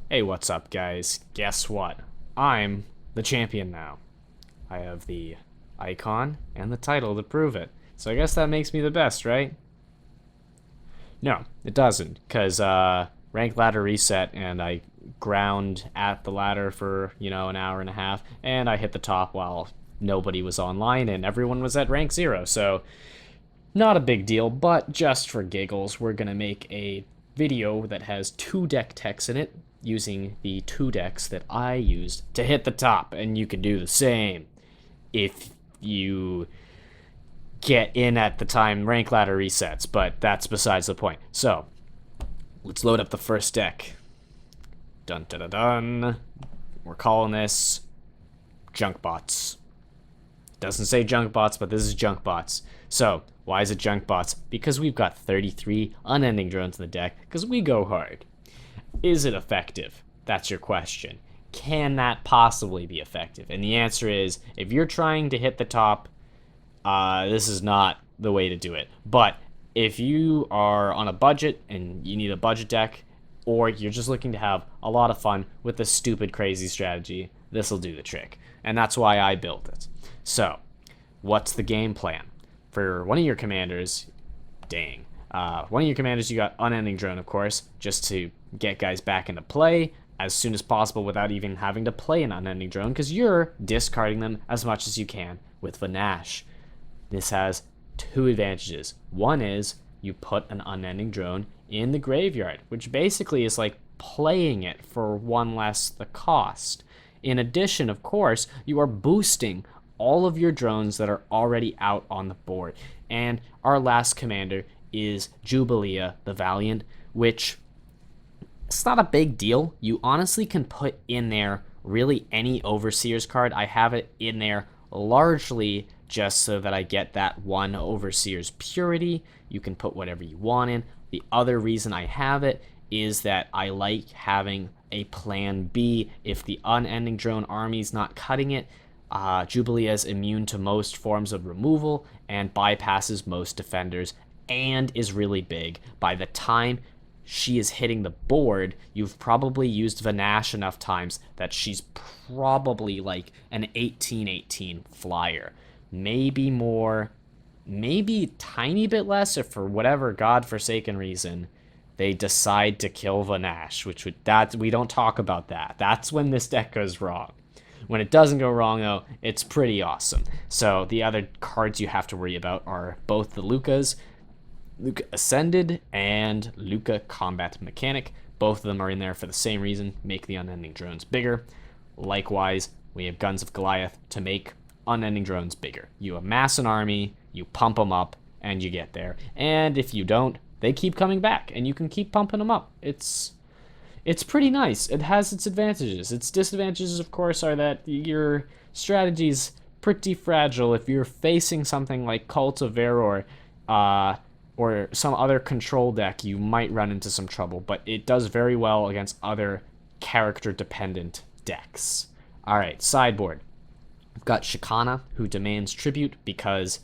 Hey, what's up, guys? Guess what? I'm the champion now. I have the icon and the title to prove it. So I guess that makes me the best, right? No, it doesn't, because rank ladder reset and I ground at the ladder for, an hour and a half, and I hit the top while nobody was online and everyone was at rank 0. So not a big deal, but just for giggles, we're going to make a video that has two deck techs in it using the two decks that I used to hit the top, and you can do the same if you get in at the time rank ladder resets, but that's besides the point. So, let's load up the first deck. Dun dun dun dun. We're calling this Junk Bots. Doesn't say junk bots, but this is junk bots. So, why is it junk bots? Because we've got 33 unending drones in the deck, because we go hard. Is it effective? That's your question. Can that possibly be effective? And the answer is, if you're trying to hit the top, this is not the way to do it. But if you are on a budget and you need a budget deck, or you're just looking to have a lot of fun with a stupid, crazy strategy, this will do the trick. And that's why I built it. So, what's the game plan? For one of your commanders, one of your commanders, you got Unending Drone, of course, just to get guys back into play as soon as possible without even having to play an Unending Drone, because you're discarding them as much as you can with Vanash. This has two advantages. One is you put an Unending Drone in the graveyard, which basically is like playing it for one less the cost. In addition, of course, you are boosting all of your drones that are already out on the board. And our last commander is Jubilee the Valiant, which it's not a big deal. You honestly can put in there really any Overseer's card. I have it in there largely just so that I get that one Overseer's Purity. You can put whatever you want in. The other reason I have it is that I like having a plan B if the Unending Drone army is not cutting it. Jubilee is immune to most forms of removal and bypasses most defenders and is really big. By the time she is hitting the board, you've probably used Vanash enough times that she's probably like an 18/18 flyer. Maybe more, maybe a tiny bit less if for whatever godforsaken reason they decide to kill Vanash, which would that we don't talk about that. That's when this deck goes wrong. When it doesn't go wrong, though, it's pretty awesome. So the other cards you have to worry about are both the Lukas, Luka Ascended, and Luka Combat Mechanic. Both of them are in there for the same reason, make the Unending Drones bigger. Likewise, we have Guns of Goliath to make Unending Drones bigger. You amass an army, you pump them up, and you get there. And if you don't, they keep coming back, and you can keep pumping them up. It's pretty nice. It has its advantages. Its disadvantages, of course, are that your strategy's pretty fragile. If you're facing something like Cult of Veror, or some other control deck, you might run into some trouble. But it does very well against other character-dependent decks. All right, sideboard. We've got Shikana, who demands tribute because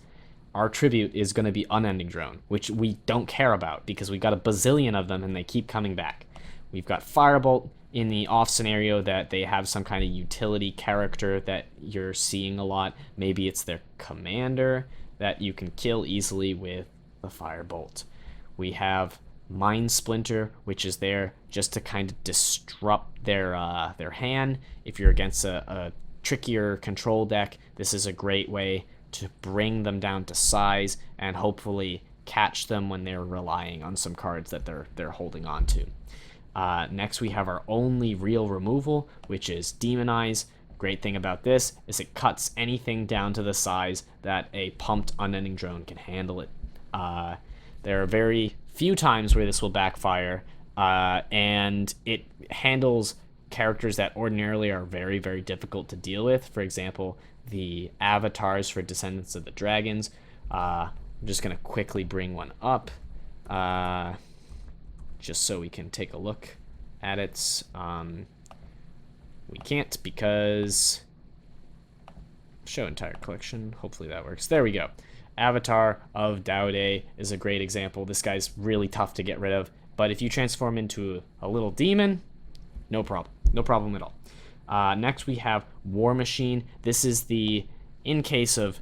our tribute is going to be Unending Drone, which we don't care about because we got a bazillion of them and they keep coming back. We've got Firebolt in the off scenario that they have some kind of utility character that you're seeing a lot. Maybe it's their commander that you can kill easily with the Firebolt. We have Mind Splinter, which is there just to kind of disrupt their hand. If you're against a trickier control deck, this is a great way to bring them down to size and hopefully catch them when they're relying on some cards that they're holding on to. Next, we have our only real removal, which is Demonize. Great thing about this is it cuts anything down to the size that a pumped Unending Drone can handle it. There are very few times where this will backfire, and it handles characters that ordinarily are very, very difficult to deal with. For example, the avatars for Descendants of the Dragons. I'm just going to quickly bring one up. Just so we can take a look at it. We can't because show entire collection. Hopefully that works. There we go. Avatar of Daude is a great example. This guy's really tough to get rid of, but if you transform into a little demon, No problem. No problem at all. Next, we have War Machine. This is the, in case of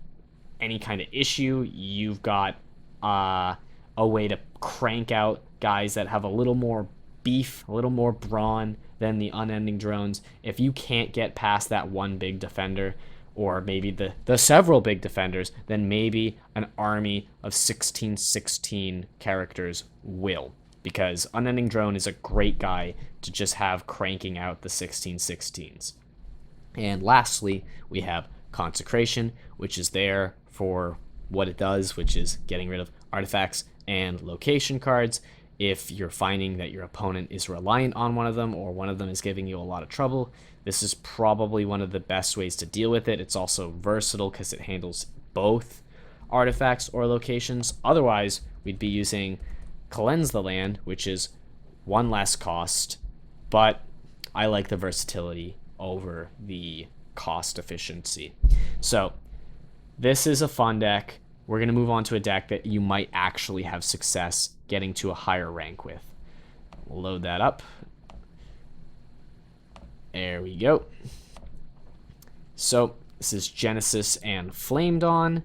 any kind of issue, you've got a way to crank out guys that have a little more beef, a little more brawn than the unending drones. If you can't get past that one big defender, or maybe the several big defenders, then maybe an army of 1616 characters will. Because Unending Drone is a great guy to just have cranking out the 1616s. And lastly, we have Consecration, which is there for what it does, which is getting rid of artifacts and location cards. If you're finding that your opponent is reliant on one of them, or one of them is giving you a lot of trouble, this is probably one of the best ways to deal with it. It's also versatile because it handles both artifacts or locations. Otherwise, we'd be using Cleanse the Land, which is one less cost, but I like the versatility over the cost efficiency. So this is a fun deck. We're going to move on to a deck that you might actually have success getting to a higher rank with. We'll load that up. There we go. So this is Genesis and Flame Dawn.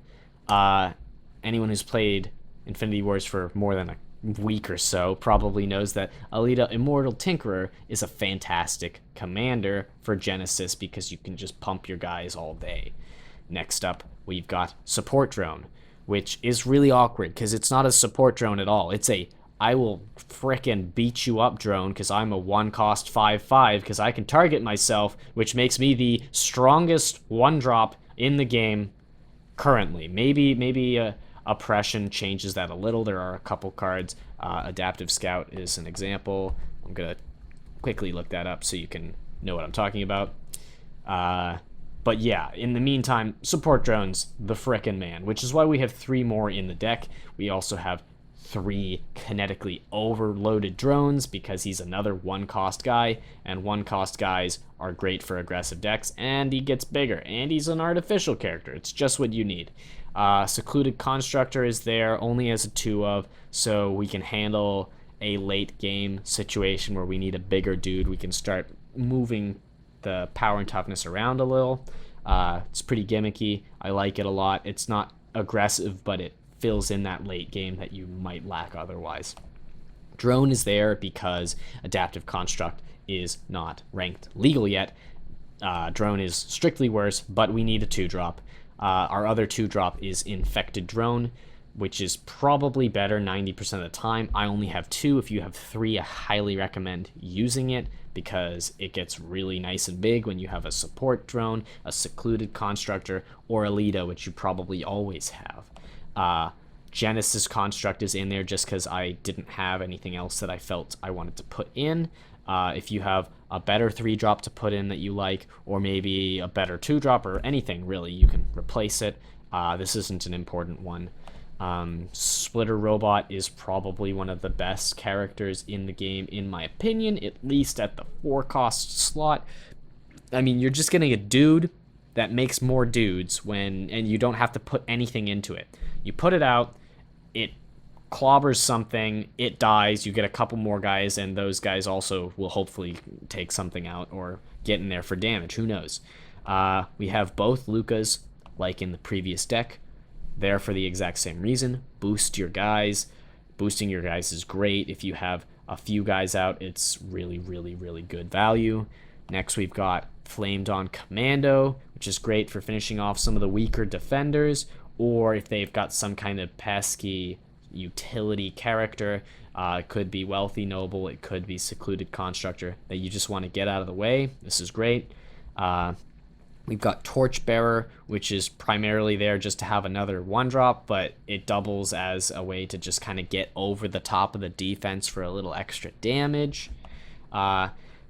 Anyone who's played Infinity Wars for more than a week or so probably knows that Alita Immortal Tinkerer is a fantastic commander for Genesis because you can just pump your guys all day. Next up, we've got Support Drone, which is really awkward because it's not a support drone at all. It's a I will frickin' beat you up drone because I'm a 1-cost 5/5 because I can target myself, which makes me the strongest 1-drop in the game currently. Maybe Oppression changes that a little. There are a couple cards. Adaptive Scout is an example. I'm going to quickly look that up so you can know what I'm talking about. But yeah, in the meantime, Support Drone's the frickin' man, which is why we have 3 more in the deck. We also have 3 kinetically overloaded drones because he's another 1-cost guy, and 1-cost guys are great for aggressive decks, and he gets bigger, and he's an artificial character. It's just what you need. Secluded Constructor is there only as a 2-of, so we can handle a late game situation where we need a bigger dude. We can start moving the power and toughness around a little. It's pretty gimmicky. I like it a lot. It's not aggressive, but it fills in that late game that you might lack otherwise. Drone is there because Adaptive Construct is not ranked legal yet. Drone is strictly worse, but we need a 2-drop. Our other 2-drop is Infected Drone, which is probably better 90% of the time. I only have 2. If you have 3, I highly recommend using it because it gets really nice and big when you have a support drone, a secluded constructor, or Alita, which you probably always have. Genesis Construct is in there just because I didn't have anything else that I felt I wanted to put in. If you have a better 3-drop to put in that you like, or maybe a better 2-drop or anything really, you can replace it. This isn't an important one. Splitter Robot is probably one of the best characters in the game, in my opinion, at least at the 4-cost slot. I mean, you're just getting a dude that makes more dudes and you don't have to put anything into it. You put it out, it clobbers something, it dies, you get a couple more guys, and those guys also will hopefully take something out or get in there for damage. Who knows? We have both Lukas, like in the previous deck, there for the exact same reason. Boost your guys. Boosting your guys is great. If you have a few guys out, it's really, really, really good value. Next, we've got Flame Dawn Commando, which is great for finishing off some of the weaker defenders, or if they've got some kind of pesky utility character. It could be Wealthy Noble, it could be Secluded Constructor that you just want to get out of the way. This is great. We've got Torchbearer, which is primarily there just to have another 1-drop, but it doubles as a way to just kind of get over the top of the defense for a little extra damage.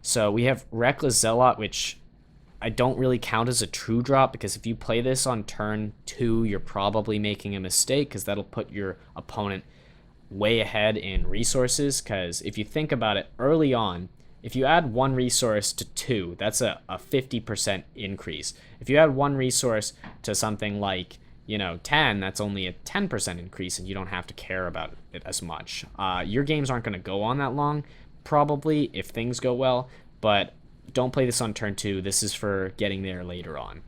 So we have Reckless Zealot, which I don't really count as a true drop because if you play this on turn 2, you're probably making a mistake because that'll put your opponent way ahead in resources. Because if you think about it, early on, if you add 1 resource to 2, that's a 50% increase. If you add 1 resource to something like, 10, that's only a 10% increase, and you don't have to care about it as much. Your games aren't going to go on that long, probably, if things go well, but don't play this on turn 2. This is for getting there later on.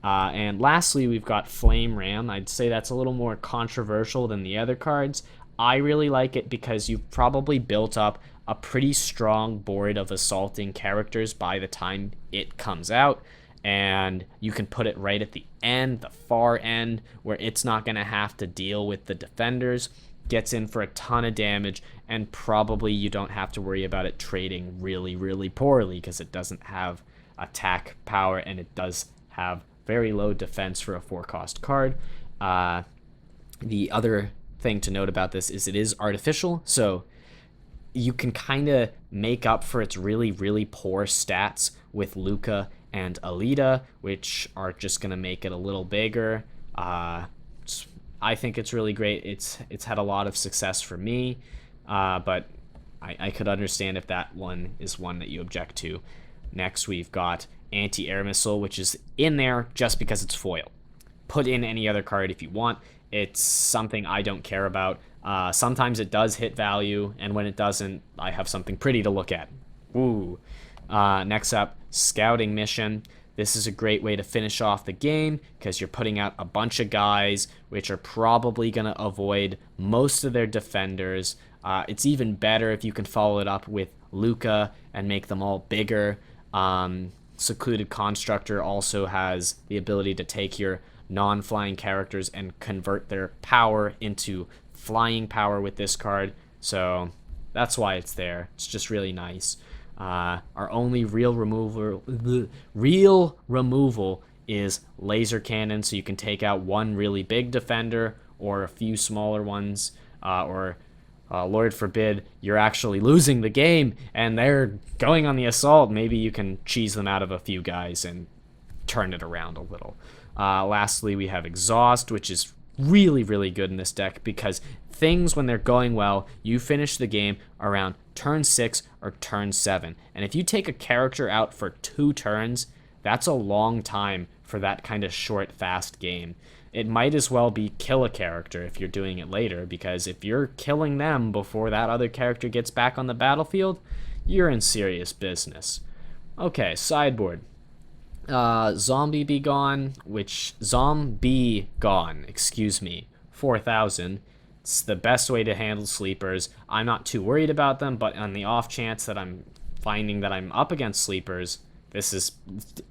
And lastly, we've got Flame Ram. I'd say that's a little more controversial than the other cards. I really like it because you've probably built up a pretty strong board of assaulting characters by the time it comes out, and you can put it right at the end, the far end, where it's not going to have to deal with the defenders. Gets in for a ton of damage, and probably you don't have to worry about it trading really, really poorly because it doesn't have attack power, and it does have very low defense for a 4-cost card. The other thing to note about this is it is artificial, so you can kind of make up for its really, really poor stats with Luca and Alita, which are just going to make it a little bigger. I think it's really great. It's had a lot of success for me, but I could understand if that one is one that you object to. Next, we've got Anti-Air Missile, which is in there just because it's foil. Put in any other card if you want. It's something I don't care about. Sometimes it does hit value, and when it doesn't, I have something pretty to look at. Ooh. Next up, Scouting Mission. This is a great way to finish off the game because you're putting out a bunch of guys which are probably going to avoid most of their defenders. It's even better if you can follow it up with Luca and make them all bigger. Secluded Constructor also has the ability to take your non-flying characters and convert their power into flying power with this card, so that's why it's there. It's just really nice. Our only real removal is Laser Cannon, so you can take out one really big defender or a few smaller ones, or Lord forbid you're actually losing the game and they're going on the assault. Maybe you can cheese them out of a few guys and turn it around a little. Lastly, we have Exhaust, which is really, really good in this deck because things, when they're going well, you finish the game around turn 6 or turn 7. And if you take a character out for 2 turns, that's a long time for that kind of short, fast game. It might as well be kill a character if you're doing it later, because if you're killing them before that other character gets back on the battlefield, you're in serious business. Okay, sideboard. Zombie Gone, 4,000. It's the best way to handle sleepers. I'm not too worried about them, but on the off chance that I'm finding that I'm up against sleepers, this is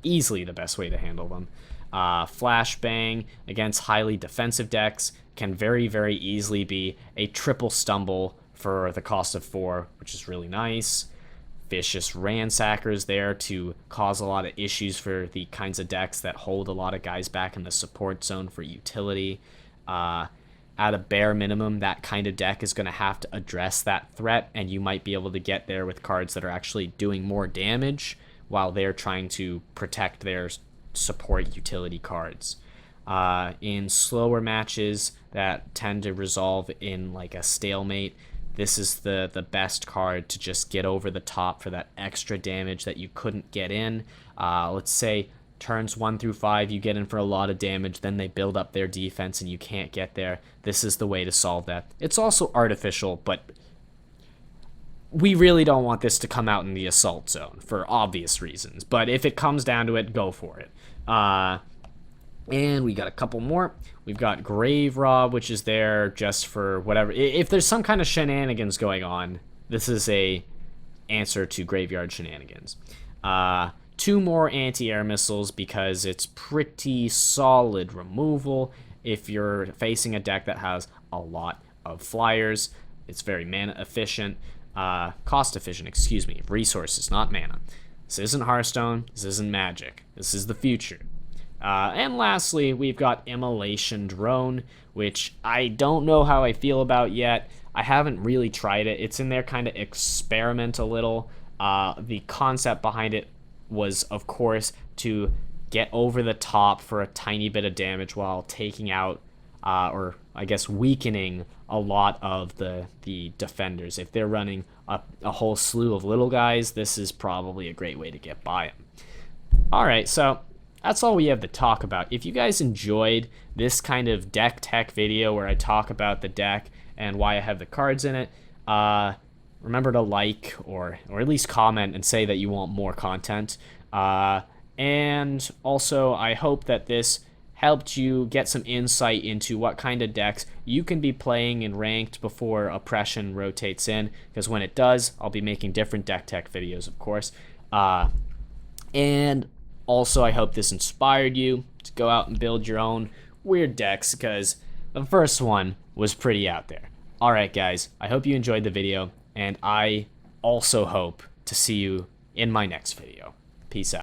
easily the best way to handle them. Flashbang against highly defensive decks can very, very easily be a triple stumble for the cost of 4, which is really nice. Vicious Ransackers there to cause a lot of issues for the kinds of decks that hold a lot of guys back in the support zone for utility. At a bare minimum, that kind of deck is going to have to address that threat, and you might be able to get there with cards that are actually doing more damage while they're trying to protect their support utility cards. In slower matches that tend to resolve in like a stalemate, this is the best card to just get over the top for that extra damage that you couldn't get in. Let's say turns 1 through 5, you get in for a lot of damage, then they build up their defense and you can't get there. This is the way to solve that. It's also artificial, but we really don't want this to come out in the assault zone for obvious reasons. But if it comes down to it, go for it. And we got a couple more. We've got Grave Rob, which is there just for whatever. If there's some kind of shenanigans going on, this is a answer to Graveyard Shenanigans. 2 more anti-air missiles because it's pretty solid removal. If you're facing a deck that has a lot of flyers, it's very mana efficient. Cost efficient, excuse me. Resources, not mana. This isn't Hearthstone. This isn't Magic. This is the future. And lastly, we've got Immolation Drone, which I don't know how I feel about yet. I haven't really tried it. It's in there kind of experiment a little. The concept behind it was, of course, to get over the top for a tiny bit of damage while taking out, or I guess weakening a lot of the defenders. If they're running a whole slew of little guys, this is probably a great way to get by them. Alright, so that's all we have to talk about. If you guys enjoyed this kind of deck tech video where I talk about the deck and why I have the cards in it, remember to like or at least comment and say that you want more content. And also, I hope that this helped you get some insight into what kind of decks you can be playing in ranked before Oppression rotates in, because when it does, I'll be making different deck tech videos, of course. And also, I hope this inspired you to go out and build your own weird decks, because the first one was pretty out there. Alright guys, I hope you enjoyed the video, and I also hope to see you in my next video. Peace out.